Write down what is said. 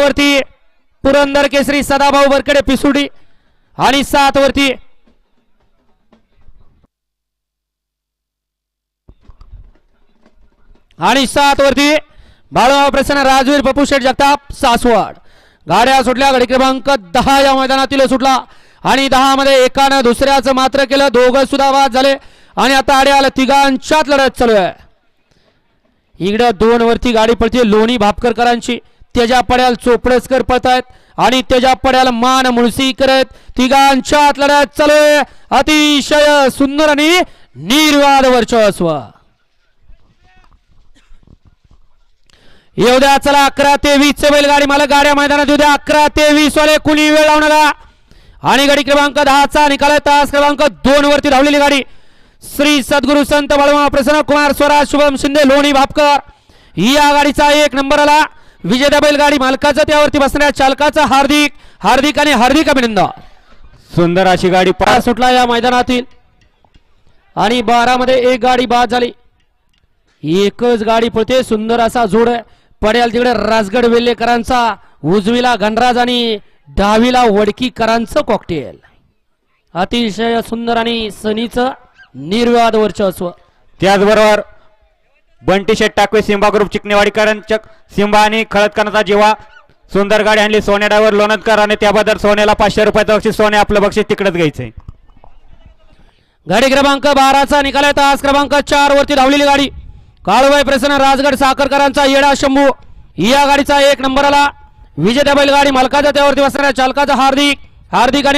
वरती पुरंदर केसरी सदाभाऊ वरकडे पिसुडी आणि 7 वरती बाळूमामा प्रसन्न राजवीर पप्पू शेठ जगताप सासवड. गाड्या सुटल्या. गाडी क्रमांक 10 या मैदानातील सुटला आणि 10 मध्ये एकानं दुसऱ्याचं मात्र केलं. दोघं सुद्धा बाद झाले आणि आता आडे आलं. तिघांच्यात लढत चालू आहे. इकडे 2 वरती गाडी पळते लोणी भापकरकरांची. त्याच्या पड्याल चोपडसकर पळतायत आणि त्याच्या पड्याला मान मुळसी करत तिघांच्यात लढत चालू आहे. अतिशय सुंदर आणि निर्वाद वर्चस्व. येऊ द्या चला. 11 ते 20 चे बैलगाडी मालक गाड्या मैदानात येऊ द्या. 11 ते 20 वाले कुणी वेळ लावू नका. आणि गाडी क्रमांक 10 चा निकाल तास क्रमांक 2 वरती धावलेली गाडी श्री सद्गुरु संत बाळूमामा प्रसन्न कुमार स्वराज शुभम शिंदे लोणी भापकर या गाडीचा 1 नंबर आला. विजेता बैलगाडी मालकाचं त्यावरती बसणाऱ्या चालकाचं हार्दिक आणि हार्दिक अभिनंदन. सुंदर अशी गाडी पार सुटला या मैदानातील आणि 12 मध्ये एक गाडी बाद झाली. एकच गाडी पळते. सुंदर असा जोड पड्याल तिकडे राजगड वेल्लेकरांचा उजवीला गणराज आणि डावीला वडकीकरांचं कॉकटेल. अतिशय सुंदर आणि सनीचं निर्वाद वर्चस्व. त्याचबरोबर बंटी शेट टाकवे सिंबा ग्रुप चिकनेवाडीकरांच्या सिंबा आणि खळदकरांचा जीवा सुंदर गाडी आणली. सोन्या ड्रायव्हर लोणदकर आणि त्याबद्दल सोन्याला 500 रुपयाचं बक्षीस. सोने आपलं बक्षीस तिकडेच घ्यायचंय. गाडी क्रमांक 12 चा निकाल तास क्रमांक 4 वरती धावलेली गाडी काळूबाई प्रसन्न राजगड साखरकरांचा येडा शंभू या गाडीचा 1 नंबर आला. विजेत्या बैलगाडी मालकाचा त्यावरती बसणाऱ्या चालकाचा हार्दिक आणि